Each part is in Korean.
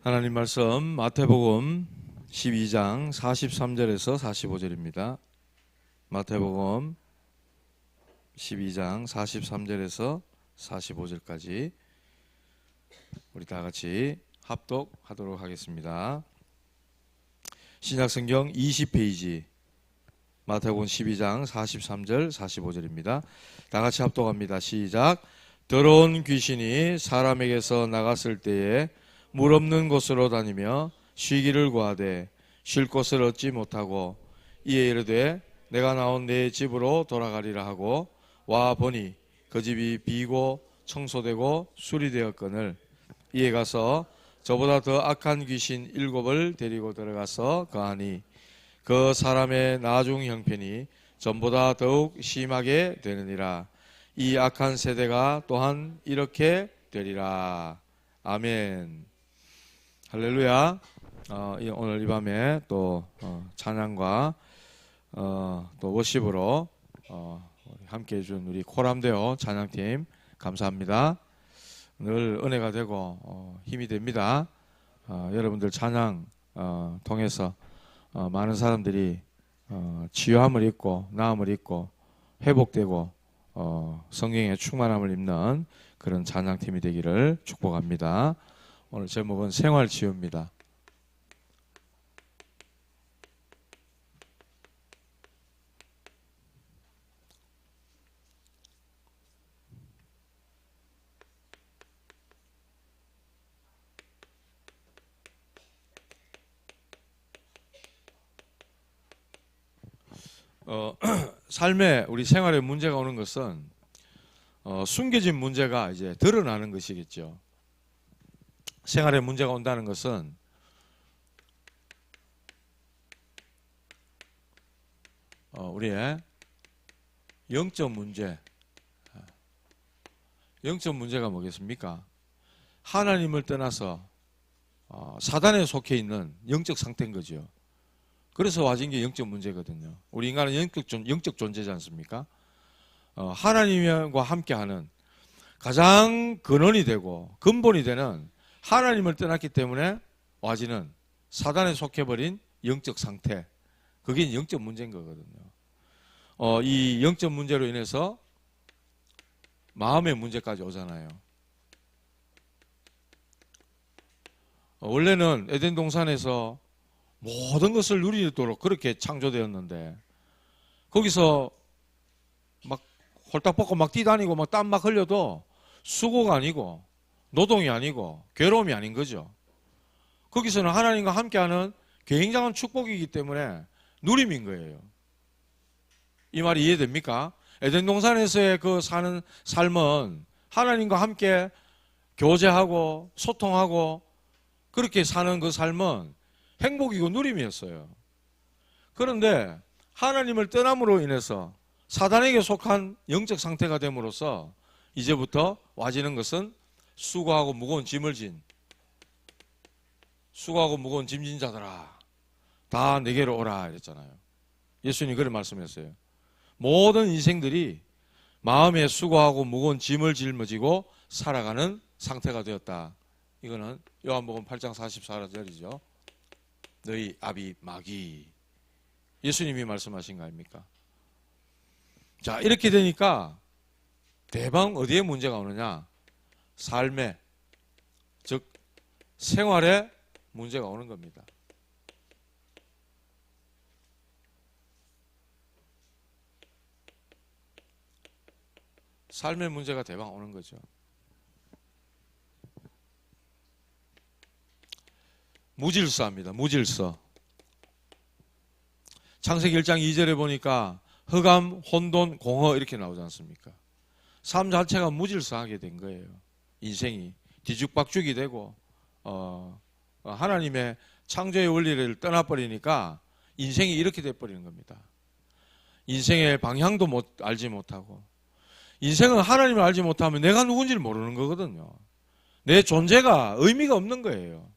하나님 말씀 마태복음 12장 43절에서 45절입니다. 마태복음 12장 43절에서 45절까지 우리 다 같이 합독하도록 하겠습니다. 신약성경 20페이지 마태복음 12장 43절 45절입니다. 다 같이 합독합니다. 시작. 더러운 귀신이 사람에게서 나갔을 때에 물 없는 곳으로 다니며 쉬기를 구하되 쉴 곳을 얻지 못하고 이에 이르되 내가 나온 내 집으로 돌아가리라 하고 와 보니 그 집이 비고 청소되고 수리되었거늘 이에 가서 저보다 더 악한 귀신 7을 데리고 들어가서 거하니 그 사람의 나중 형편이 전보다 더욱 심하게 되느니라. 이 악한 세대가 또한 이렇게 되리라. 아멘. 할렐루야. 오늘 이 밤에 또 찬양과 또 워십으로 함께 해준 우리 코람데오 찬양팀 감사합니다. 늘 은혜가 되고 힘이 됩니다. 여러분들 찬양 통해서 많은 사람들이 치유함을 입고 나음을 입고 회복되고 성경의 충만함을 입는 그런 찬양팀이 되기를 축복합니다. 오늘 제목은 생활치유입니다. 삶에 우리 생활에 문제가 오는 것은 숨겨진 문제가 이제 드러나는 것이겠죠. 생활에 문제가 온다는 것은 우리의 영적 문제가 뭐겠습니까? 하나님을 떠나서 사단에 속해 있는 영적 상태인 거죠. 그래서 와진 게 영적 문제거든요. 우리 인간은 영적 존재지 않습니까? 하나님과 함께하는 가장 근원이 되고 근본이 되는 하나님을 떠났기 때문에 와지는 사단에 속해버린 영적 상태, 그게 영적 문제인 거거든요. 이 영적 문제로 인해서 마음의 문제까지 오잖아요. 원래는 에덴 동산에서 모든 것을 누리도록 그렇게 창조되었는데 거기서 막 홀딱 벗고 막 뛰다니고 막 땀 막 흘려도 수고가 아니고 노동이 아니고 괴로움이 아닌 거죠. 거기서는 하나님과 함께하는 굉장한 축복이기 때문에 누림인 거예요. 이 말이 이해됩니까? 에덴 동산에서의 그 사는 삶은 하나님과 함께 교제하고 소통하고 그렇게 사는 그 삶은 행복이고 누림이었어요. 그런데 하나님을 떠남으로 인해서 사단에게 속한 영적 상태가 됨으로써 이제부터 와지는 것은 수고하고 무거운 짐을 진 자들아 다 내게로 오라 이랬잖아요. 예수님이 그런 말씀했어요. 모든 인생들이 마음에 수고하고 무거운 짐을 짊어지고 살아가는 상태가 되었다. 이거는 요한복음 8장 44절이죠. 너희 아비 마귀, 예수님이 말씀하신 거 아닙니까? 자, 이렇게 되니까 대방 어디에 문제가 오느냐? 삶에, 즉 생활에 문제가 오는 겁니다. 삶의 문제가 대방 오는 거죠. 무질서합니다. 무질서. 창세기 1장 2절에 보니까 흑암, 혼돈, 공허 이렇게 나오지 않습니까? 삶 자체가 무질서하게 된 거예요. 인생이 뒤죽박죽이 되고 하나님의 창조의 원리를 떠나버리니까 인생이 이렇게 돼버리는 겁니다. 인생의 방향도 알지 못하고, 인생은 하나님을 알지 못하면 내가 누군지를 모르는 거거든요. 내 존재가 의미가 없는 거예요.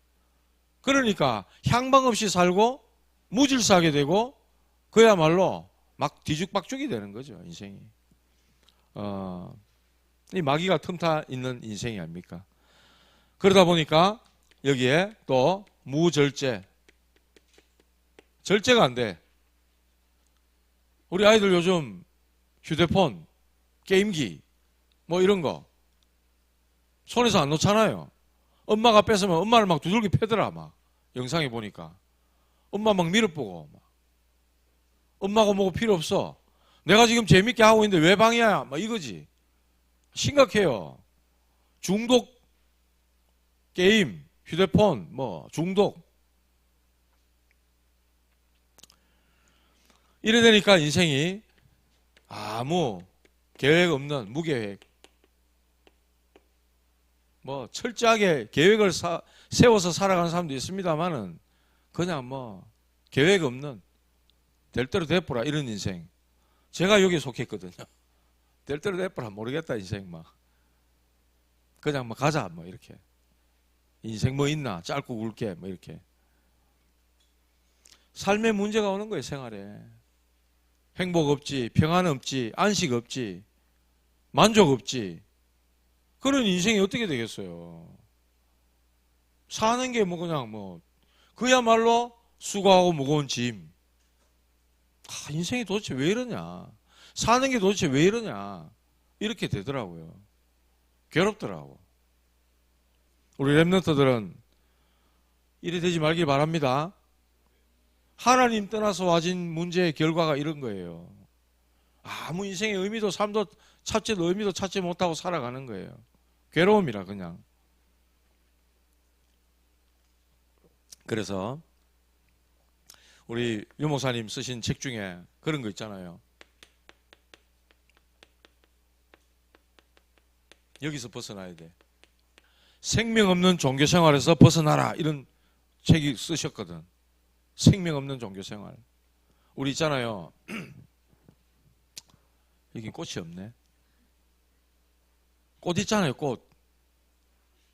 그러니까 향방 없이 살고 무질서하게 되고 그야말로 막 뒤죽박죽이 되는 거죠, 인생이. 이 마귀가 틈타 있는 인생이 아닙니까? 그러다 보니까 여기에 또 무절제. 절제가 안 돼. 우리 아이들 요즘 휴대폰, 게임기 뭐 이런 거 손에서 안 놓잖아요. 엄마가 뺏으면 엄마를 막 두들겨 패더라. 막 영상에 보니까 엄마 막 밀어보고 막. 엄마가 뭐고 필요 없어. 내가 지금 재밌게 하고 있는데 왜 방해야? 막 이거지. 심각해요. 중독 게임, 휴대폰 뭐 중독. 이래 되니까 인생이 아무 계획 없는 무계획. 뭐 철저하게 계획을 세워서 살아가는 사람도 있습니다만은 그냥 뭐 계획 없는 될 대로 돼보라 이런 인생. 제가 여기에 속했거든요. 될 대로 돼보라 모르겠다 인생 막. 그냥 뭐 가자 뭐 이렇게. 인생 뭐 있나 짧고 굵게 뭐 이렇게. 삶에 문제가 오는 거예요. 생활에. 행복 없지, 평안 없지, 안식 없지, 만족 없지. 그런 인생이 어떻게 되겠어요? 사는 게 뭐 그냥 뭐 그야말로 수고하고 무거운 짐. 인생이 도대체 왜 이러냐? 사는 게 도대체 왜 이러냐? 이렇게 되더라고요. 괴롭더라고. 우리 랩런트들은 이래 되지 말길 바랍니다. 하나님 떠나서 와진 문제의 결과가 이런 거예요. 아무 인생의 의미도 삶도 찾지도 의미도 찾지 못하고 살아가는 거예요. 괴로움이라 그냥. 그래서 우리 유 목사님 쓰신 책 중에 그런 거 있잖아요. 여기서 벗어나야 돼. 생명 없는 종교 생활에서 벗어나라 이런 책이 쓰셨거든. 생명 없는 종교 생활. 우리 있잖아요. 여기 꽃이 없네. 꽃 있잖아요. 꽃.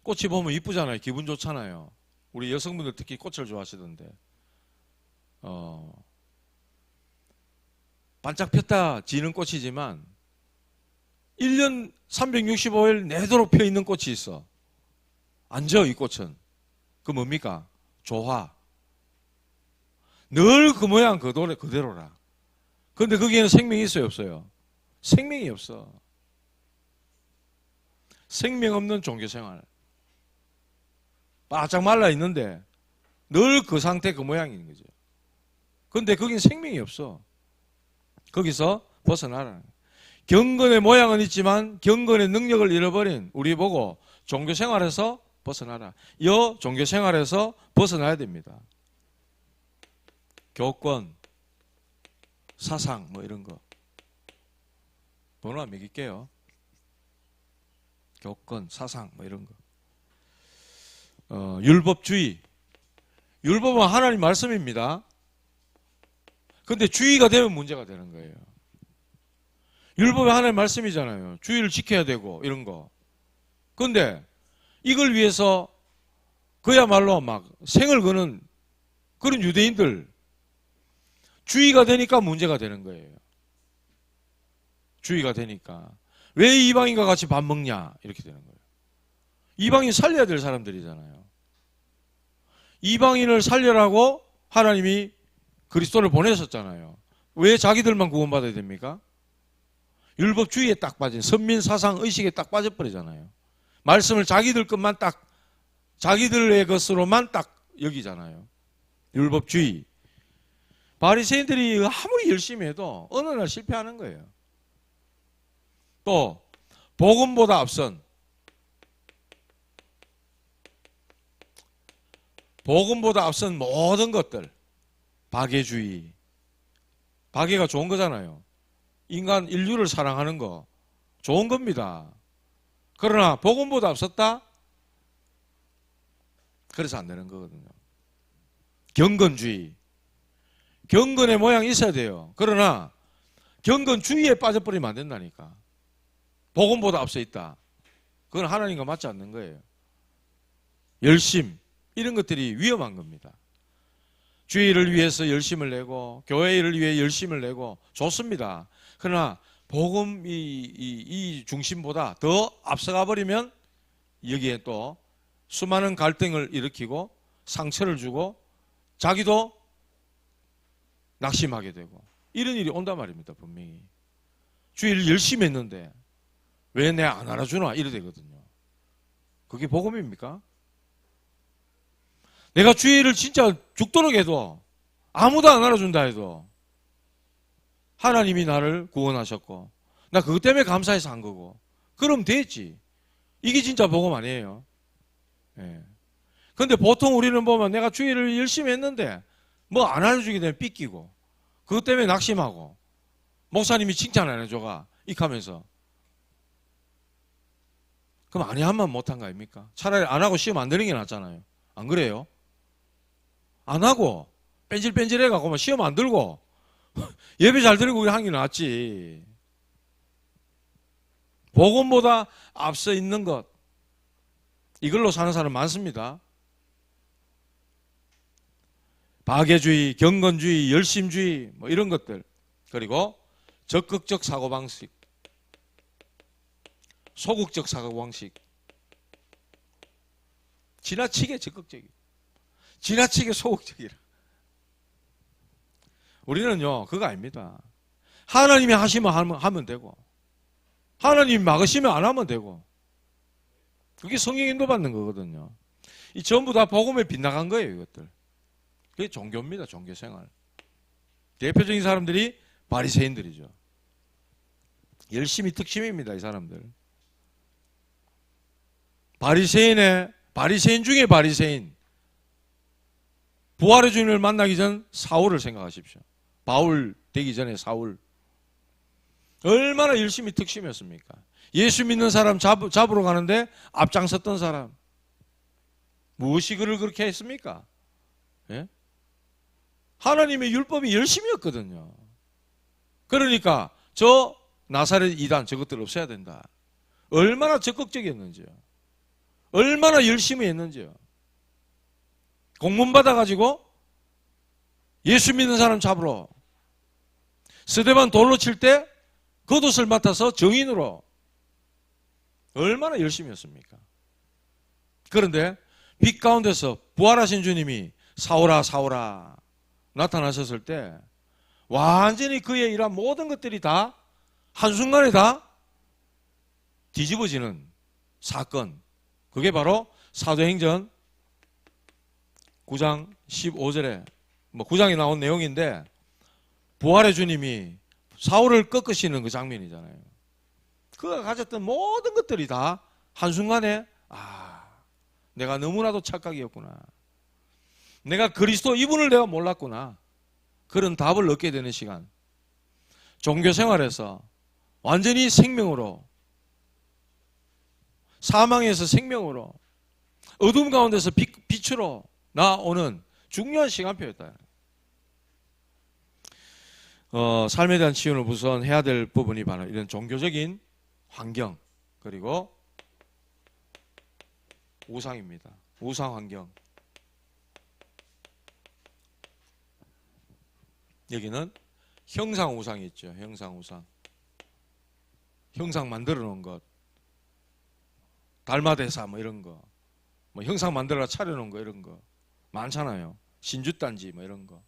꽃이 보면 이쁘잖아요. 기분 좋잖아요. 우리 여성분들 특히 꽃을 좋아하시던데. 반짝 폈다 지는 꽃이지만 1년 365일 내도록 펴 있는 꽃이 있어. 안 져, 이 꽃은. 그 뭡니까? 조화. 늘 그 모양 그대로라. 그런데 거기에는 생명이 있어요, 없어요? 생명이 없어. 생명 없는 종교생활. 바짝 말라 있는데 늘 그 상태 그 모양인 거죠. 그런데 거긴 생명이 없어. 거기서 벗어나라. 경건의 모양은 있지만 경건의 능력을 잃어버린 우리 보고 종교생활에서 벗어나라. 여 종교생활에서 벗어나야 됩니다. 교권, 사상 뭐 이런 거. 번호 안 매길게요. 교권, 사상 뭐 이런 거. 율법주의. 율법은 하나님 말씀입니다. 근데 주의가 되면 문제가 되는 거예요. 율법이 하나님 말씀이잖아요. 주의를 지켜야 되고 이런 거. 근데 이걸 위해서 그야말로 막 생을 거는 그런 유대인들 주의가 되니까 문제가 되는 거예요. 주의가 되니까. 왜 이방인과 같이 밥 먹냐? 이렇게 되는 거예요. 이방인 살려야 될 사람들이잖아요. 이방인을 살려라고 하나님이 그리스도를 보내셨잖아요. 왜 자기들만 구원받아야 됩니까? 율법주의에 딱 빠진 선민 사상 의식에 딱 빠져버리잖아요. 말씀을 자기들 것만 딱 자기들의 것으로만 딱 여기잖아요. 율법주의. 바리새인들이 아무리 열심히 해도 어느 날 실패하는 거예요. 또 복음보다 앞선 모든 것들. 박애주의. 박애가 좋은 거잖아요. 인간 인류를 사랑하는 거 좋은 겁니다. 그러나 복음보다 앞섰다? 그래서 안 되는 거거든요. 경건주의. 경건의 모양이 있어야 돼요. 그러나 경건주의에 빠져버리면 안 된다니까. 복음보다 앞서 있다. 그건 하나님과 맞지 않는 거예요. 열심. 이런 것들이 위험한 겁니다. 주의를 위해서 열심을 내고 교회 일을 위해 열심을 내고 좋습니다. 그러나 복음 이 중심보다 더 앞서가 버리면 여기에 또 수많은 갈등을 일으키고 상처를 주고 자기도 낙심하게 되고 이런 일이 온단 말입니다. 분명히. 주일 열심히 했는데 왜 내 안 알아주나 이래 되거든요. 그게 복음입니까? 내가 주일을 진짜 죽도록 해도 아무도 안 알아준다 해도 하나님이 나를 구원하셨고 나 그것 때문에 감사해서 한 거고 그럼 됐지. 이게 진짜 복음 아니에요. 예. 근데 보통 우리는 보면 내가 주일을 열심히 했는데 뭐 안 알려주게 되면 삐끼고 그것 때문에 낙심하고 목사님이 칭찬 안 해줘가 익하면서 그럼 아니 한만 못한 거 아닙니까? 차라리 안 하고 시험 안 되는 게 낫잖아요. 안 그래요? 안 하고 뺀질뺀질해갖고 시험 안 들고 예배 잘 드리고 하는 게 낫지. 복음보다 앞서 있는 것 이걸로 사는 사람 많습니다. 박애주의, 경건주의, 열심주의 뭐 이런 것들 그리고 적극적 사고방식 소극적 사고방식 지나치게 적극적이고 지나치게 소극적이라 우리는요 그거 아닙니다. 하나님이 하시면 하면 되고 하나님이 막으시면 안 하면 되고 그게 성령 인도받는 거거든요. 이 전부 다 복음에 빗나간 거예요. 이것들 그게 종교입니다. 종교생활 대표적인 사람들이 바리새인들이죠. 열심히 특심입니다. 이 사람들 바리새인 중에 바리새인 부활의 주님을 만나기 전 사울을 생각하십시오. 바울 되기 전에 사울 얼마나 열심히 특심했습니까? 예수 믿는 사람 잡으러 가는데 앞장섰던 사람 무엇이 그를 그렇게 했습니까? 예? 하나님의 율법이 열심이었거든요. 그러니까 저 나사렛 이단 저것들 없애야 된다. 얼마나 적극적이었는지요. 얼마나 열심히 했는지요. 공문 받아가지고 예수 믿는 사람 잡으러 스데반 돌로 칠 때 겉옷을 맡아서 정인으로 얼마나 열심히 했습니까? 그런데 빛 가운데서 부활하신 주님이 사오라 사오라 나타나셨을 때 완전히 그의 이러한 모든 것들이 다 한순간에 다 뒤집어지는 사건 그게 바로 사도행전 9장 15절에 9장에 나온 내용인데 부활의 주님이 사울을 꺾으시는 그 장면이잖아요. 그가 가졌던 모든 것들이 다 한순간에 내가 너무나도 착각이었구나. 내가 그리스도 이분을 내가 몰랐구나. 그런 답을 얻게 되는 시간. 종교 생활에서 완전히 생명으로 사망에서 생명으로 어둠 가운데서 빛으로 나오는 중요한 시간표였다. 삶에 대한 치유를 우선 해야 될 부분이 바로 이런 종교적인 환경 그리고 우상입니다. 우상 환경. 여기는 형상 우상이 있죠. 형상 우상. 형상 만들어 놓은 것. 달마대사 뭐 이런 거. 형상 만들어 차려 놓은 거 이런 거. 많잖아요. 신주단지 뭐 이런 거.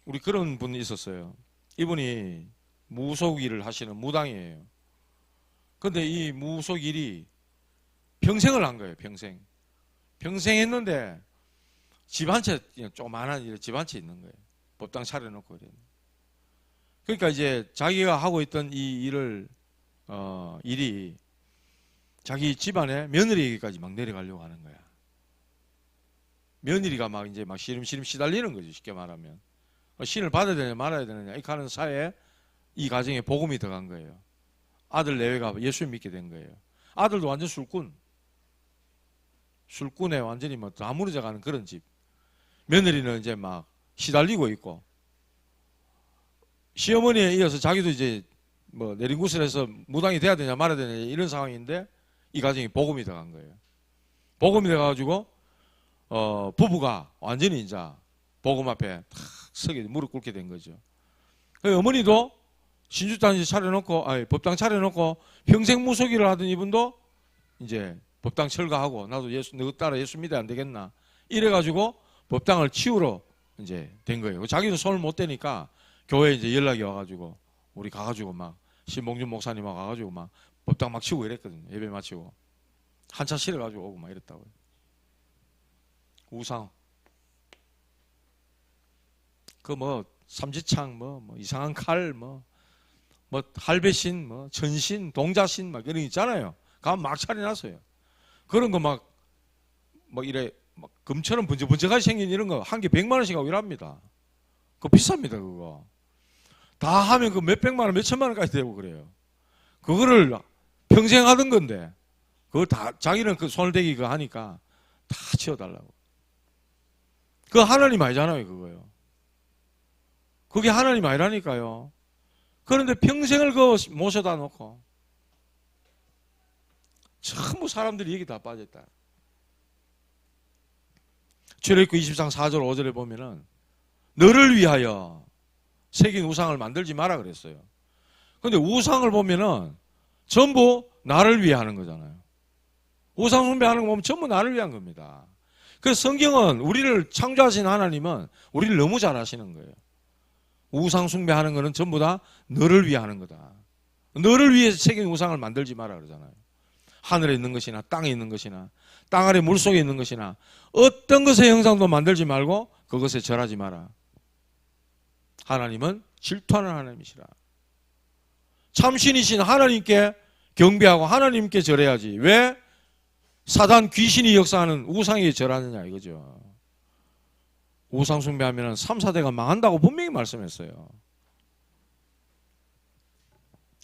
우리 그런 분이 있었어요. 이분이 무속 일을 하시는 무당이에요. 근데 이 무속 일이 평생을 한 거예요. 평생 했는데 집 한 채 조그만한 집 한 채 있는 거예요. 법당 차려놓고 그래요. 그러니까 이제 자기가 하고 있던 이 일이 자기 집안에 며느리에게까지 막 내려가려고 하는 거야. 며느리가 막 시름시름 시달리는 거죠. 쉽게 말하면. 신을 받아야 되냐 말아야 되느냐 이렇게 하는 사이에 이 가정에 복음이 들어간 거예요. 아들 내외가 예수 믿게 된 거예요. 아들도 완전 술꾼에 완전히 다 무너져가는 그런 집. 며느리는 이제 막 시달리고 있고 시어머니에 이어서 자기도 이제 내린구슬해서 무당이 돼야 되냐 말아야 되냐 이런 상황인데 이 가정이 복음이 들어간 거예요. 복음이 돼가지고 부부가 완전히 이제 복음 앞에 탁 서게 무릎 꿇게 된 거죠. 어머니도 신주단지 차려놓고 법당 차려놓고 평생 무속일을 하던 이분도 이제 법당 철거하고 나도 예수 너 따라 예수 믿어야 안 되겠나 이래가지고 법당을 치우러 이제 된 거예요. 자기도 손을 못 대니까 교회에 이제 연락이 와가지고 우리 가가지고 막 신봉준 목사님하고 가가지고 막 법당 막 치우고 이랬거든요. 예배 마치고 한차 실어가지고 오고 막 이랬다고요. 우상 그 뭐 삼지창 뭐 이상한 칼 뭐 할배신 뭐 전신 동자신 막 이런 거 있잖아요. 가면 막 차려놨어요. 그런 거 막 이래 막 금처럼 번쩍번쩍하게 생긴 이런 거 한 개 100만 원씩 하고 이랍니다. 그거 비쌉니다. 그거 다 하면 그 몇백만 원 몇천만 원까지 되고 그래요. 그거를 평생 하던 건데 그걸 다 자기는 그 손을 대기 그 하니까 다 치워달라고. 그거 하나님 아니잖아요. 그거요. 그게 하나님 아니라니까요. 그런데 평생을 그 모셔다 놓고 전부 사람들이 여기 다 빠졌다. 출애굽기 20장 4절 5절에 보면은 너를 위하여 새긴 우상을 만들지 마라 그랬어요. 그런데 우상을 보면은 전부 나를 위해 하는 거잖아요. 우상 숭배하는 거 보면 전부 나를 위한 겁니다. 그래서 성경은 우리를 창조하신 하나님은 우리를 너무 잘 아시는 거예요. 우상 숭배하는 거는 전부 다 너를 위해 하는 거다. 너를 위해서 새긴 우상을 만들지 마라 그러잖아요. 하늘에 있는 것이나 땅에 있는 것이나 땅 아래 물속에 있는 것이나 어떤 것의 형상도 만들지 말고 그것에 절하지 마라. 하나님은 질투하는 하나님이시라. 참신이신 하나님께 경배하고 하나님께 절해야지. 왜 사단 귀신이 역사하는 우상에 절하느냐 이거죠. 우상 숭배하면 3, 4대가 망한다고 분명히 말씀했어요.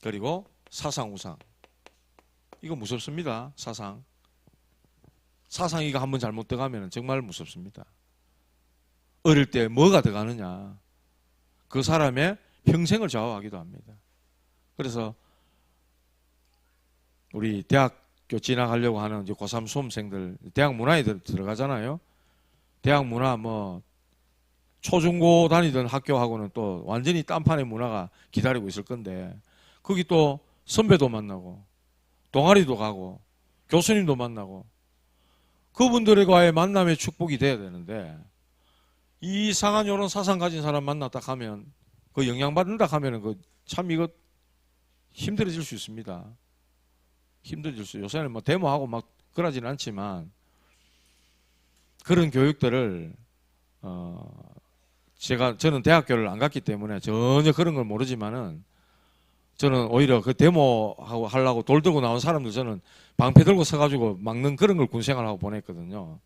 그리고 사상 우상. 이거 무섭습니다. 사상 이거 한번 잘못 들어가면 정말 무섭습니다. 어릴 때 뭐가 들어가느냐 그 사람의 평생을 좌우하기도 합니다. 그래서 우리 대학교 진학하려고 하는 이제 고3 수험생들 대학 문화에 들어가잖아요. 대학 문화 뭐 초중고 다니던 학교하고는 또 완전히 딴판의 문화가 기다리고 있을 건데 거기 또 선배도 만나고 동아리도 가고 교수님도 만나고 그분들과의 만남의 축복이 돼야 되는데 이상한 이런 사상 가진 사람 만났다 하면 그 영향받는다 하면은 그 참 이거 힘들어질 수 있습니다. 힘들어질 수. 요새는 뭐 데모하고 막 그러지는 않지만 그런 교육들을 저는 대학교를 안 갔기 때문에 전혀 그런 걸 모르지만은 저는 오히려 그 데모하고 하려고 돌 들고 나온 사람들 저는 방패 들고 서가지고 막는 그런 걸 군생활하고 보냈거든요.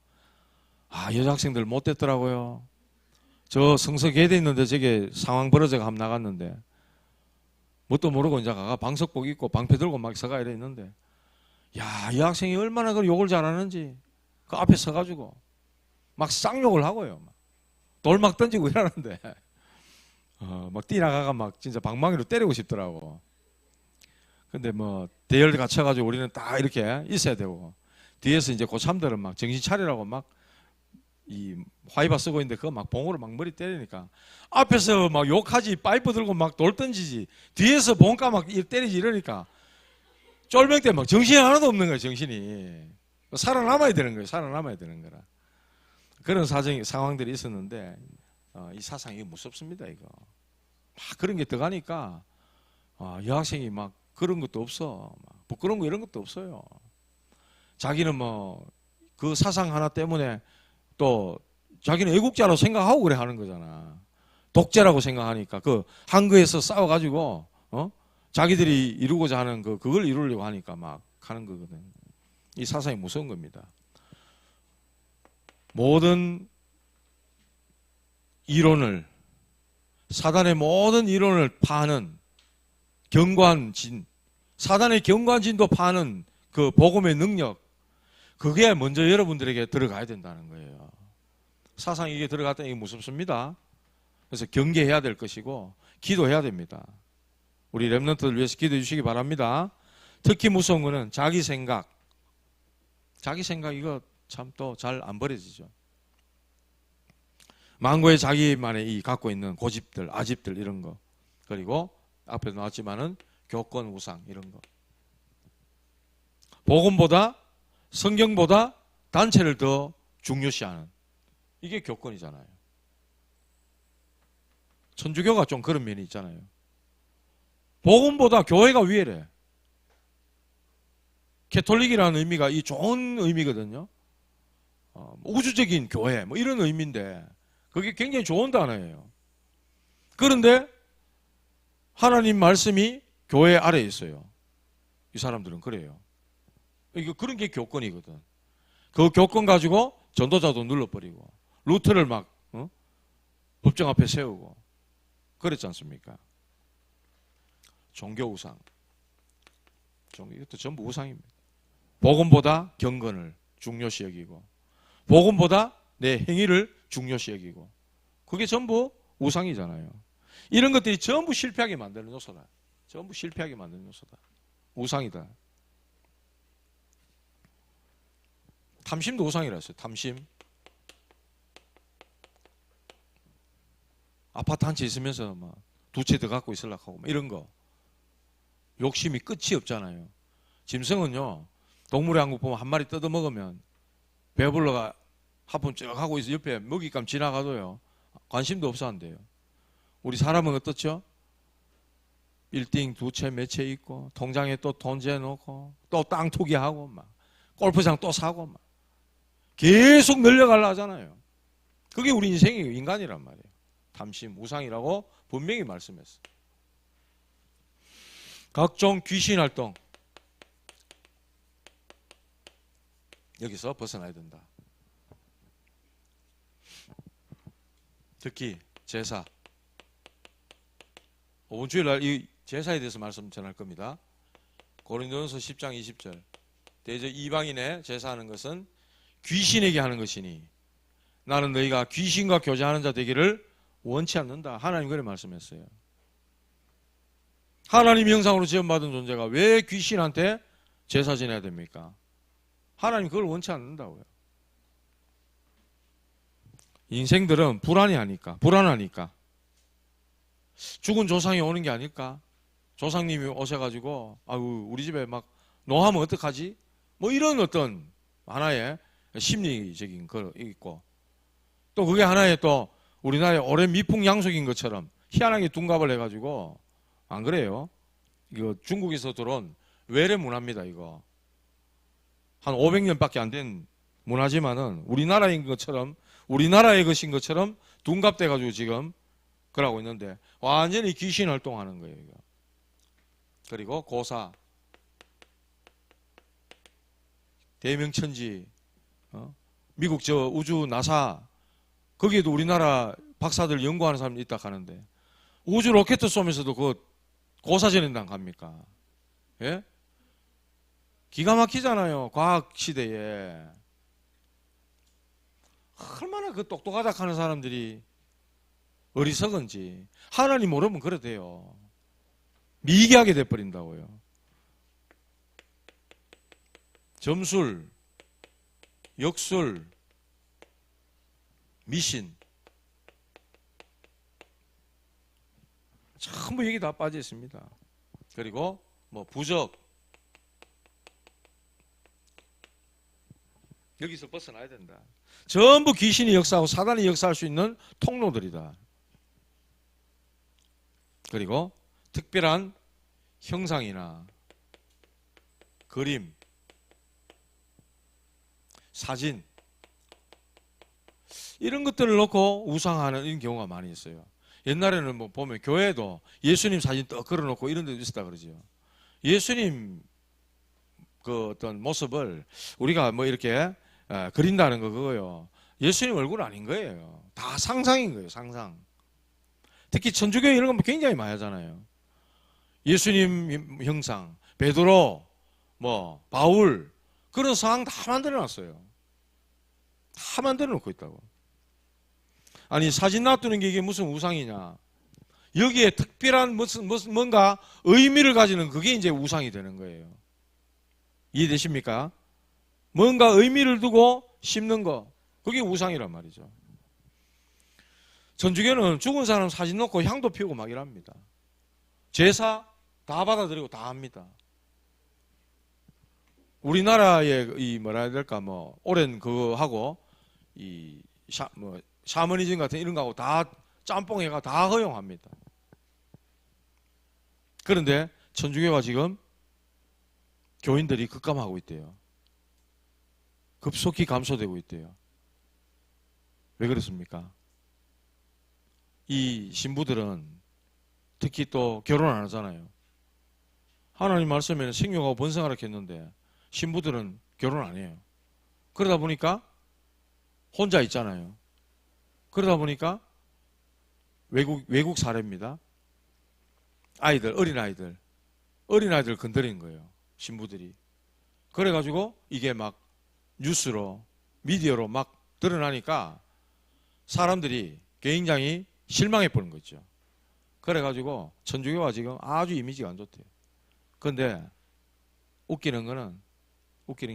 아, 여자학생들 못됐더라고요. 저 성서계대 있는데 저게 상황 벌어져가 한번 나갔는데 뭣도 모르고 이제 가가 방석복 입고 방패 들고 막 서가 이래 있는데 야, 이 학생이 얼마나 그 욕을 잘하는지 그 앞에 서가지고 막 쌍욕을 하고요. 돌 막 던지고 이러는데 막 뛰나가가 막 진짜 방망이로 때리고 싶더라고. 근데 뭐 대열 갖춰가지고 우리는 딱 이렇게 있어야 되고 뒤에서 이제 고참들은 막 정신 차리라고 막 이 화이바 쓰고 있는데 그거 막 봉으로 막 머리 때리니까 앞에서 막 욕하지 파이프 들고 막 돌 던지지 뒤에서 봉가 막 때리지 이러니까 쫄병 때 막 정신이 하나도 없는 거예요. 정신이 살아남아야 되는 거예요. 살아남아야 되는 거라 그런 상황들이 있었는데 이 사상이 무섭습니다. 이거 막 그런 게 들어가니까 여학생이 막 그런 것도 없어. 막 부끄러운 거 이런 것도 없어요. 자기는 뭐 그 사상 하나 때문에 또 자기는 애국자로 생각하고 그래 하는 거잖아. 독재라고 생각하니까 그 한국에서 싸워가지고 자기들이 이루고자 하는 그걸 이루려고 하니까 막 하는 거거든. 이 사상이 무서운 겁니다. 모든 이론을 사단의 모든 이론을 파는 경관진, 사단의 경관진도 파는 그 복음의 능력, 그게 먼저 여러분들에게 들어가야 된다는 거예요. 사상이 이게 들어갔더니 이게 무섭습니다. 그래서 경계해야 될 것이고 기도해야 됩니다. 우리 렘넌트들 위해서 기도해 주시기 바랍니다. 특히 무서운 거는 자기 생각 이거 참 또 잘 안 버려지죠. 망고의 자기만의 이 갖고 있는 고집들, 아집들 이런 거, 그리고 앞에도 나왔지만은 교권 우상 이런 거. 복음보다 성경보다 단체를 더 중요시하는 이게 교권이잖아요. 천주교가 좀 그런 면이 있잖아요. 복음보다 교회가 위에래. 캐톨릭이라는 의미가 이 좋은 의미거든요. 우주적인 교회 뭐 이런 의미인데 그게 굉장히 좋은 단어예요. 그런데 하나님 말씀이 교회 아래에 있어요. 이 사람들은 그래요. 이거 그런 게 교권이거든. 그 교권 가지고 전도자도 눌러버리고 루트를 막 법정 앞에 세우고 그랬지 않습니까? 종교 우상. 이것도 전부 우상입니다. 복음보다 경건을 중요시 여기고 복음보다 내 행위를 중요시 여기고 그게 전부 우상이잖아요. 이런 것들이 전부 실패하게 만드는 요소다. 전부 실패하게 만드는 요소다. 우상이다. 탐심도 우상이라 했어요. 탐심. 아파트 한 채 있으면서 막 두 채 더 갖고 있으려고 하고 이런 거. 욕심이 끝이 없잖아요. 짐승은요, 동물의 한국 보면 한 마리 뜯어먹으면 배불러가 하품 쭉 하고 있어 옆에 먹잇감 지나가도요, 관심도 없어 한대요. 우리 사람은 어떻죠? 빌딩 두 채 몇 채 있고, 통장에 또 돈 재놓고, 또 땅 투기하고, 막, 골프장 또 사고, 막. 계속 늘려가려 하잖아요. 그게 우리 인생이에요. 인간이란 말이에요. 탐심, 우상이라고 분명히 말씀했어요. 각종 귀신 활동. 여기서 벗어나야 된다. 특히 제사. 이번 주일날 이 제사에 대해서 말씀 전할 겁니다. 고린도전서 10장 20절. 대저 이방인의 제사하는 것은 귀신에게 하는 것이니 나는 너희가 귀신과 교제하는 자 되기를 원치 않는다. 하나님 그래 말씀했어요. 하나님 형상으로 지음받은 존재가 왜 귀신한테 제사 지내야 됩니까? 하나님 그걸 원치 않는다고요. 인생들은 불안하니까 죽은 조상이 오는 게 아닐까? 조상님이 오셔가지고 아유 우리 집에 막 노하면 어떡하지? 뭐 이런 어떤 하나의 심리적인 거 있고 또 그게 하나의 또 우리나라의 오랜 미풍양속인 것처럼 희한하게 둔갑을 해가지고 안 그래요? 이거 중국에서 들어온 외래 문화입니다. 이거 한 500년밖에 안 된 문화지만은 우리나라인 것처럼 우리나라의 것인 것처럼 둔갑돼가지고 지금 그러고 있는데 완전히 귀신 활동하는 거예요. 이거. 그리고 고사, 대명천지, 미국 저 우주 나사 거기에도 우리나라 박사들 연구하는 사람이 있다 하는데 우주 로켓 쏘면서도 그 고사 지낸다 갑니까? 예? 기가 막히잖아요. 과학 시대에 얼마나 그 똑똑하다 하는 사람들이 어리석은지 하나님 모르면 그래 돼요. 미개하게 돼버린다고요. 점술, 역술, 미신 전부 여기 다 빠져 있습니다. 그리고 뭐 부적 여기서 벗어나야 된다. 전부 귀신이 역사하고 사단이 역사할 수 있는 통로들이다. 그리고 특별한 형상이나 그림, 사진 이런 것들을 놓고 우상하는 이런 경우가 많이 있어요. 옛날에는 뭐 보면 교회에도 예수님 사진 떡 걸어놓고 이런 데도 있었다 그러죠. 예수님 그 어떤 모습을 우리가 뭐 이렇게 그린다는 거 그거요. 예수님 얼굴 아닌 거예요. 다 상상인 거예요. 상상. 특히 천주교 이런 거 굉장히 많이 하잖아요. 예수님 형상, 베드로, 뭐 바울 그런 상황 다 만들어놨어요. 다 만들어놓고 있다고. 아니 사진 놔두는 게 이게 무슨 우상이냐? 여기에 특별한 뭔가 의미를 가지는 그게 이제 우상이 되는 거예요. 이해되십니까? 뭔가 의미를 두고 심는 거 그게 우상이란 말이죠. 천주교는 죽은 사람 사진 놓고 향도 피우고 막 이랍니다. 제사 다 받아들이고 다 합니다. 우리나라의 이 뭐라 해야 될까 뭐 오랜 그거 하고 이 샤머니즘 같은 이런 거하고 다 짬뽕회가 다 허용합니다. 그런데 천주교가 지금 교인들이 급감하고 있대요. 급속히 감소되고 있대요. 왜 그렇습니까? 이 신부들은 특히 또 결혼 안 하잖아요. 하나님 말씀에는 생육하고 번성하라 했는데 신부들은 결혼 안 해요. 그러다 보니까 혼자 있잖아요. 그러다 보니까 외국 사례입니다. 어린아이들 건드린 거예요. 신부들이. 그래가지고 이게 막 뉴스로, 미디어로 막 드러나니까 사람들이 굉장히 실망해 보는 거죠. 그래가지고 천주교가 지금 아주 이미지가 안 좋대요. 그런데 웃기는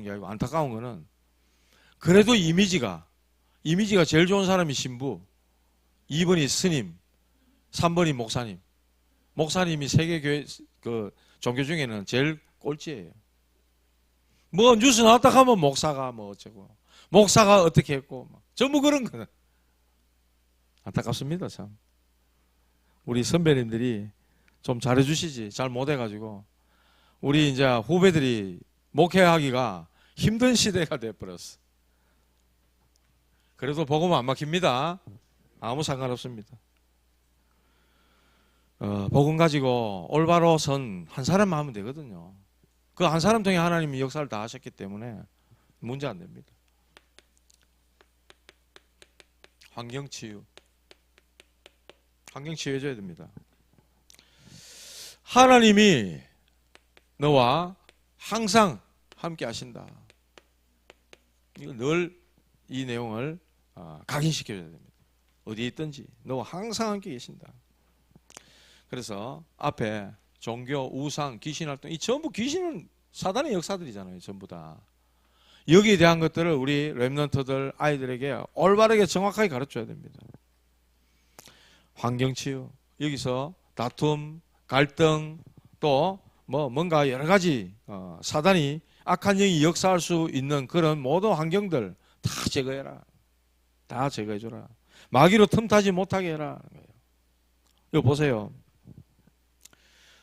게 아니고 안타까운 거는 그래도 이미지가 제일 좋은 사람이 신부, 2번이 스님, 3번이 목사님. 목사님이 세계 교회 그 종교 중에는 제일 꼴찌예요. 뭐 뉴스 나왔다 하면 목사가 뭐 어쩌고, 목사가 어떻게 했고, 전부 그런 거는 안타깝습니다. 참 우리 선배님들이 좀 잘해주시지 잘 못해가지고 우리 이제 후배들이 목회하기가 힘든 시대가 돼버렸어. 그래도 복음은 안 막힙니다. 아무 상관없습니다. 복음 가지고 올바로 선 한 사람만 하면 되거든요. 그 한 사람 통해 하나님이 역사를 다 하셨기 때문에 문제 안 됩니다. 환경치유 해줘야 됩니다. 하나님이 너와 항상 함께 하신다. 이거 늘 이 내용을 각인시켜줘야 됩니다. 어디에 있든지 너와 항상 함께 계신다. 그래서 앞에 종교, 우상, 귀신활동 이 전부 귀신은 사단의 역사들이잖아요. 전부 다. 여기에 대한 것들을 우리 렘넌트들 아이들에게 올바르게 정확하게 가르쳐야 됩니다. 환경치유 여기서 다툼, 갈등 또 뭔가 여러 가지 사단이 악한 영이 역사할 수 있는 그런 모든 환경들 다 제거해라. 다 제거해줘라. 마귀로 틈타지 못하게 해라. 이거 보세요.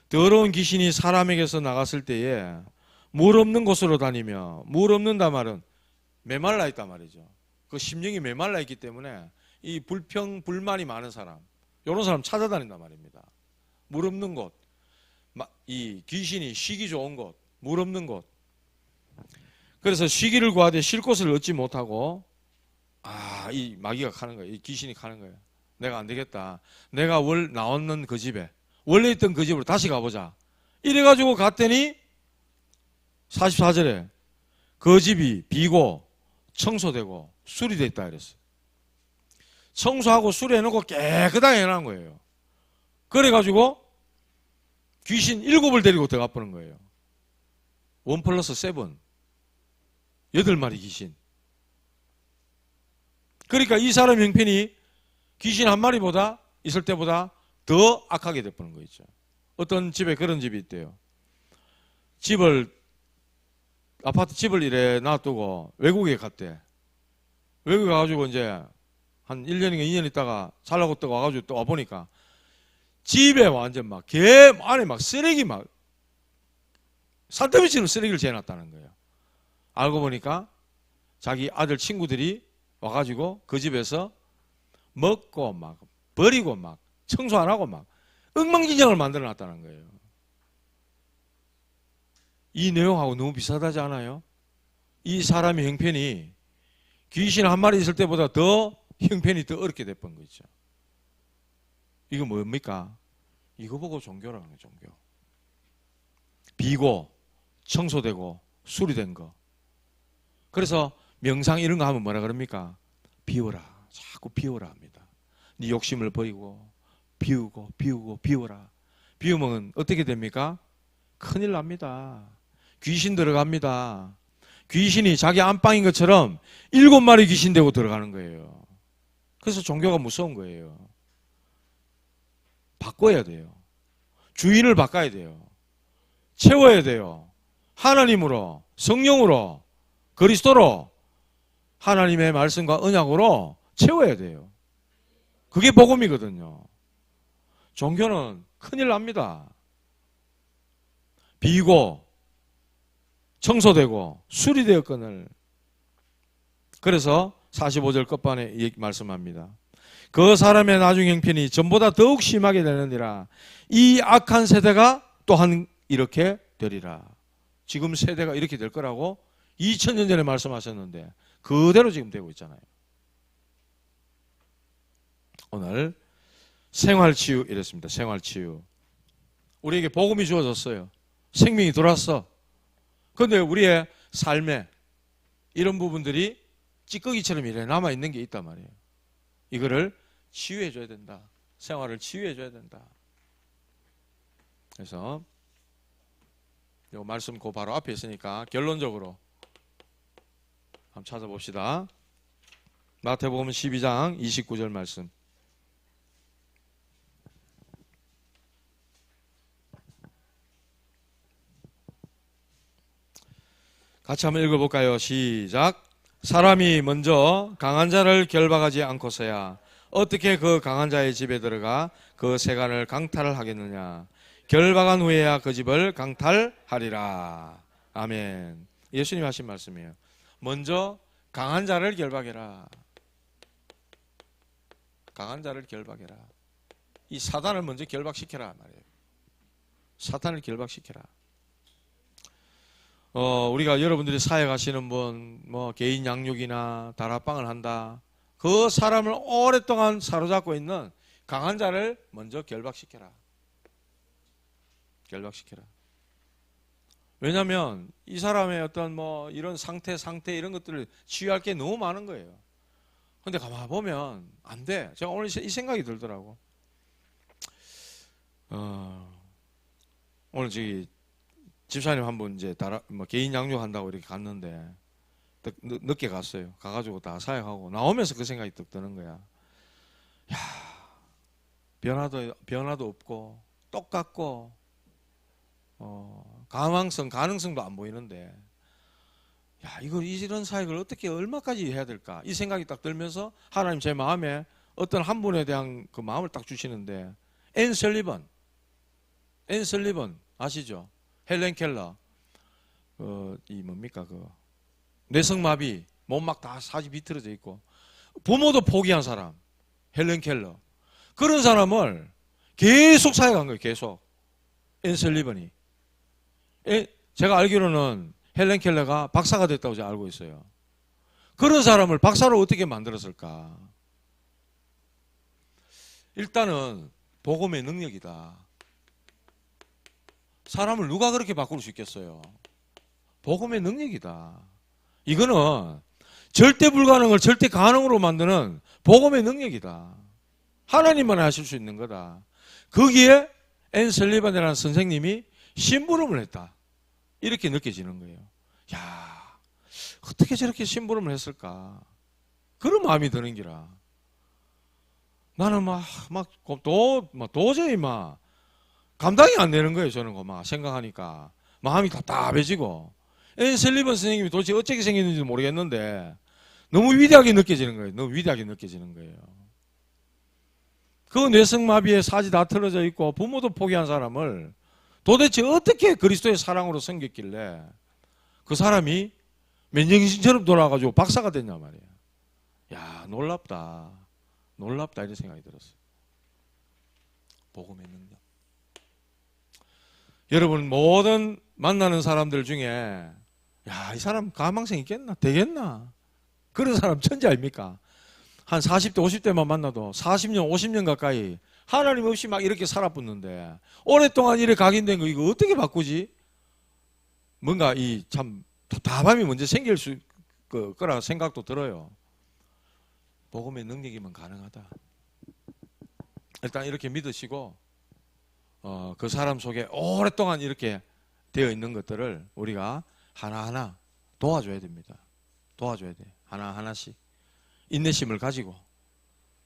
더러운 귀신이 사람에게서 나갔을 때에 물 없는 곳으로 다니며 물 없는다 말은 메말라 있단 말이죠. 그 심령이 메말라 있기 때문에 이 불만이 많은 사람 이런 사람 찾아다닌단 말입니다. 물 없는 곳, 이 귀신이 쉬기 좋은 곳, 물 없는 곳. 그래서 쉬기를 구하되 쉴 곳을 얻지 못하고 이 마귀가 가는 거예요. 이 귀신이 가는 거예요. 내가 안 되겠다. 내가 나왔는 그 집에 원래 있던 그 집으로 다시 가보자. 이래가지고 갔더니 44절에 그 집이 비고 청소되고 수리되어 있다 그랬어요. 청소하고 수리해놓고 깨끗하게 해놓은 거예요. 그래가지고 귀신 7을 데리고 들어가 보는 거예요. 1+7 8마리 귀신. 그러니까 이 사람 형편이 귀신 한 마리보다 있을 때보다 더 악하게 돼버는 거 있죠. 어떤 집에 그런 집이 있대요. 아파트 집을 이래 놔두고 외국에 갔대. 외국에 가가지고 이제 한 1년인가 2년 있다가 살라고 또 와가지고 또 와보니까 집에 완전 막 안에 막 쓰레기 막 산더미처럼 쓰레기를 재놨다는 거예요. 알고 보니까 자기 아들 친구들이 와가지고 그 집에서 먹고 막 버리고 막 청소 안 하고 막 엉망진창을 만들어 놨다는 거예요. 이 내용하고 너무 비슷하지 않아요? 이 사람의 형편이 귀신 한 마리 있을 때보다 더 형편이 더 어렵게 됐던 거 있죠. 이거 뭡니까? 이거 보고 종교라는 거예요. 종교. 비고 청소되고 수리된 거. 그래서 명상 이런 거 하면 뭐라 그럽니까? 비워라. 자꾸 비워라 합니다. 네 욕심을 버리고 비우라. 비우면 어떻게 됩니까? 큰일 납니다. 귀신 들어갑니다. 귀신이 자기 안방인 것처럼 7마리 귀신 되고 들어가는 거예요. 그래서 종교가 무서운 거예요. 바꿔야 돼요. 주인을 바꿔야 돼요. 채워야 돼요. 하나님으로, 성령으로, 그리스도로, 하나님의 말씀과 언약으로 채워야 돼요. 그게 복음이거든요. 종교는 큰일 납니다. 비고 청소되고 수리되었거늘. 그래서 45절 끝반에 이 말씀합니다. 그 사람의 나중 형편이 전보다 더욱 심하게 되느니라. 이 악한 세대가 또한 이렇게 되리라. 지금 세대가 이렇게 될 거라고 2000년 전에 말씀하셨는데 그대로 지금 되고 있잖아요. 오늘 생활치유 이랬습니다. 생활치유. 우리에게 복음이 주어졌어요. 생명이 들어왔어. 그런데 우리의 삶에 이런 부분들이 찌꺼기처럼 이래 남아있는 게 있단 말이에요. 이거를 치유해줘야 된다. 생활을 치유해줘야 된다. 그래서 이 말씀 그 바로 앞에 있으니까 결론적으로 한번 찾아봅시다. 마태복음 12장 29절 말씀. 같이 한번 읽어볼까요? 시작. 사람이 먼저 강한 자를 결박하지 않고서야 어떻게 그 강한 자의 집에 들어가 그 세간을 강탈을 하겠느냐. 결박한 후에야 그 집을 강탈하리라. 아멘. 예수님 하신 말씀이에요. 먼저 강한 자를 결박해라. 강한 자를 결박해라. 이 사단을 먼저 결박시켜라 말이에요. 사탄을 결박시켜라. 우리가 여러분들이 사회 가시는 분, 개인 양육이나 다락방을 한다. 그 사람을 오랫동안 사로잡고 있는 강한 자를 먼저 결박시켜라. 결박시켜라. 왜냐하면 이 사람의 어떤 이런 상태 이런 것들을 치유할 게 너무 많은 거예요. 근데 가만 보면 안 돼. 제가 오늘 이 생각이 들더라고. 오늘 저기 집사님 한 분 이제 개인 양육한다고 이렇게 갔는데 늦게 갔어요. 가가지고 다 사역하고 나오면서 그 생각이 딱 드는 거야. 야, 변화도 없고 똑같고 가능성도 안 보이는데, 야, 이런 사역을 어떻게 얼마까지 해야 될까? 이 생각이 딱 들면서 하나님 제 마음에 어떤 한 분에 대한 그 마음을 딱 주시는데, 앤 설리번 아시죠? 헬렌 켈러, 뇌성마비, 몸 막 다 사지 비틀어져 있고, 부모도 포기한 사람, 헬렌 켈러. 그런 사람을 계속 사역한 거예요, 계속. 앤 설리번이. 제가 알기로는 헬렌 켈러가 박사가 됐다고 제가 알고 있어요. 그런 사람을 박사로 어떻게 만들었을까? 일단은 복음의 능력이다. 사람을 누가 그렇게 바꿀 수 있겠어요? 복음의 능력이다. 이거는 절대 불가능을 절대 가능으로 만드는 복음의 능력이다. 하나님만 하실 수 있는 거다. 거기에 앤 설리반이라는 선생님이 심부름을 했다. 이렇게 느껴지는 거예요. 야, 어떻게 저렇게 심부름을 했을까? 그런 마음이 드는 기라. 나는 도저히 감당이 안 되는 거예요. 저는 생각하니까 마음이 답답해지고, 앤 설리번 선생님이 도대체 어떻게 생겼는지도 모르겠는데 너무 위대하게 느껴지는 거예요. 너무 위대하게 느껴지는 거예요. 그 뇌성마비에 사지 다 틀어져 있고 부모도 포기한 사람을 도대체 어떻게 그리스도의 사랑으로 섬겼길래 그 사람이 맨정신처럼 돌아가지고 박사가 됐냐 말이에요. 야, 놀랍다 이런 생각이 들었어요. 복음의 능력. 여러분, 모든 만나는 사람들 중에 야, 이 사람 가망성 있겠나? 되겠나? 그런 사람 천재 아닙니까? 한 40대 50대만 만나도 40년 50년 가까이 하나님 없이 막 이렇게 살아붙는데 오랫동안 이렇게 각인된 거 이거 어떻게 바꾸지? 뭔가 이 참 답답함이 먼저 생길 거라 생각도 들어요. 복음의 능력이면 가능하다. 일단 이렇게 믿으시고 그 사람 속에 오랫동안 이렇게 되어 있는 것들을 우리가 하나하나 도와줘야 됩니다. 도와줘야 돼. 하나하나씩 인내심을 가지고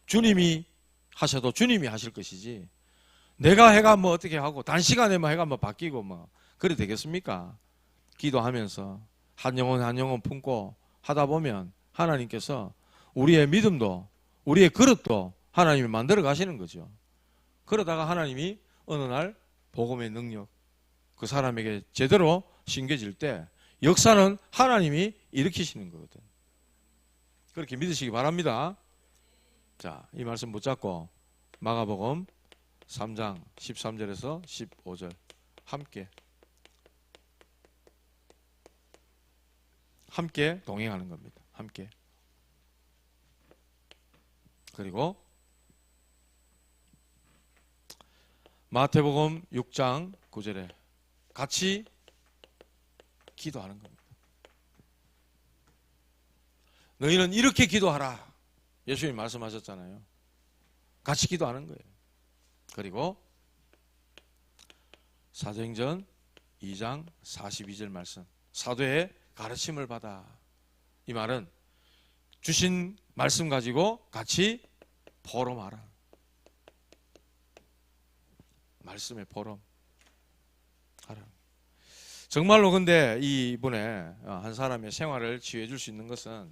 주님이 하셔도 주님이 하실 것이지 내가 해가 어떻게 하고 단시간에만 해가 바뀌고 그래 되겠습니까? 기도하면서 한 영혼 품고 하다 보면 하나님께서 우리의 믿음도 우리의 그릇도 하나님이 만들어 가시는 거죠. 그러다가 하나님이 어느 날 복음의 능력 그 사람에게 제대로 심겨질 때 역사는 하나님이 일으키시는 거거든. 그렇게 믿으시기 바랍니다. 자, 이 말씀 붙잡고 마가복음 3장 13절에서 15절 함께 동행하는 겁니다. 함께. 그리고 마태복음 6장 9절에 같이 기도하는 겁니다. 너희는 이렇게 기도하라. 예수님이 말씀하셨잖아요. 같이 기도하는 거예요. 그리고 사도행전 2장 42절 말씀. 사도의 가르침을 받아. 이 말은 주신 말씀 가지고 같이 포럼하라. 말씀의 포럼하라. 정말로 근데 이분의 한 사람의 생활을 치유해 줄 수 있는 것은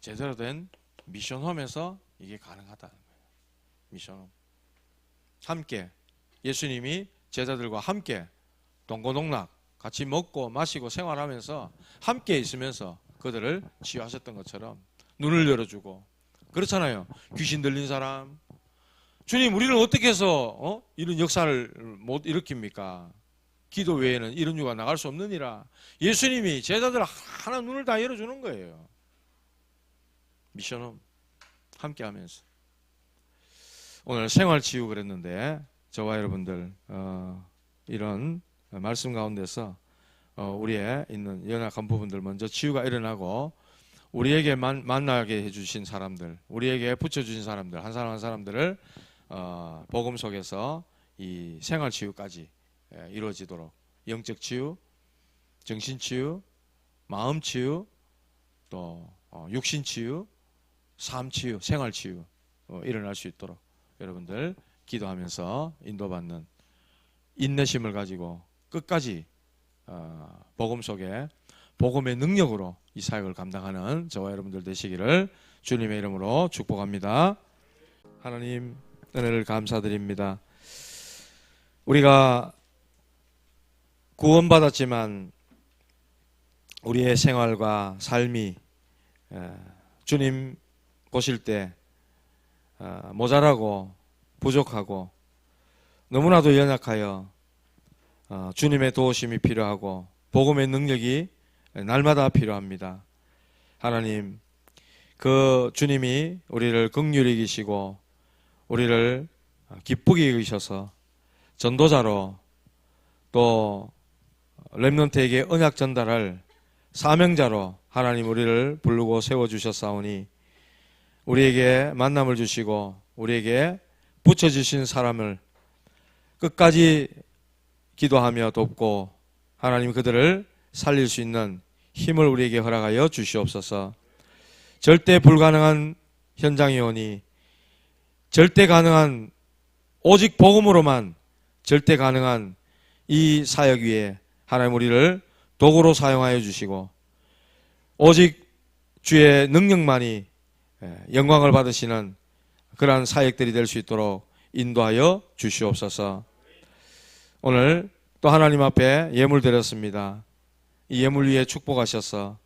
제대로 된 미션홈에서 이게 가능하다는 거예요. 미션홈. 함께 예수님이 제자들과 함께 동고동락 같이 먹고 마시고 생활하면서 함께 있으면서 그들을 치유하셨던 것처럼 눈을 열어주고 그렇잖아요. 귀신 들린 사람 주님 우리는 어떻게 해서 이런 역사를 못 일으킵니까? 기도 외에는 이런 유가 나갈 수 없느니라. 예수님이 제자들 하나 눈을 다 열어주는 거예요. 미션홈 함께 하면서 오늘 생활치유 그랬는데 저와 여러분들 이런 말씀 가운데서 우리의 있는 연약한 부분들 먼저 치유가 일어나고 우리에게 만나게 해주신 사람들 우리에게 붙여주신 사람들 한 사람 한 사람들을 복음 속에서 이 생활치유까지 이루어지도록 영적 치유, 정신 치유, 마음 치유, 또 육신 치유, 삶 치유, 생활 치유 일어날 수 있도록 여러분들 기도하면서 인도받는 인내심을 가지고 끝까지 복음 속에 복음의 능력으로 이 사역을 감당하는 저와 여러분들 되시기를 주님의 이름으로 축복합니다. 하나님 은혜를 감사드립니다. 우리가 구원받았지만 우리의 생활과 삶이 주님 보실 때 모자라고 부족하고 너무나도 연약하여 주님의 도우심이 필요하고 복음의 능력이 날마다 필요합니다. 하나님 그 주님이 우리를 긍휼히 여기시고 우리를 기쁘게 여기셔서 전도자로 또 렘넌트에게 언약 전달할 사명자로 하나님 우리를 부르고 세워주셨사오니 우리에게 만남을 주시고 우리에게 붙여주신 사람을 끝까지 기도하며 돕고 하나님 그들을 살릴 수 있는 힘을 우리에게 허락하여 주시옵소서. 절대 불가능한 현장이 오니 절대 가능한 오직 복음으로만 절대 가능한 이 사역 위에 하나님 우리를 도구로 사용하여 주시고 오직 주의 능력만이 영광을 받으시는 그러한 사역들이 될 수 있도록 인도하여 주시옵소서. 오늘 또 하나님 앞에 예물 드렸습니다. 이 예물 위에 축복하셔서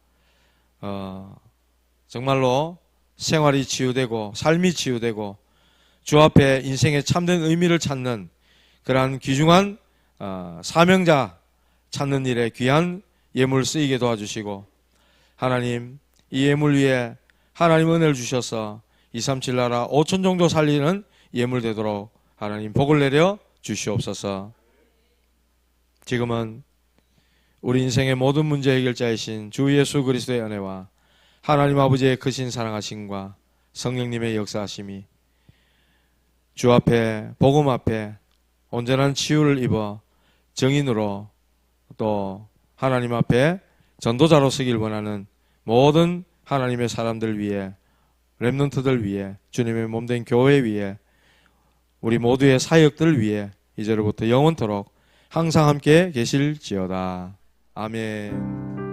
정말로 생활이 치유되고 삶이 치유되고 주 앞에 인생의 참된 의미를 찾는 그러한 귀중한 사명자 찾는 일에 귀한 예물 쓰이게 도와주시고 하나님 이 예물 위에 하나님 은혜를 주셔서 237 나라 5천 정도 살리는 예물 되도록 하나님 복을 내려 주시옵소서. 지금은 우리 인생의 모든 문제 해결자이신 주 예수 그리스도의 은혜와 하나님 아버지의 크신 사랑하심과 성령님의 역사하심이 주 앞에 복음 앞에 온전한 치유를 입어 정인으로 또 하나님 앞에 전도자로 서길 원하는 모든 하나님의 사람들 위해 렘넌트들 위해 주님의 몸된 교회 위해 우리 모두의 사역들 위해 이제로부터 영원토록 항상 함께 계실지어다. 아멘.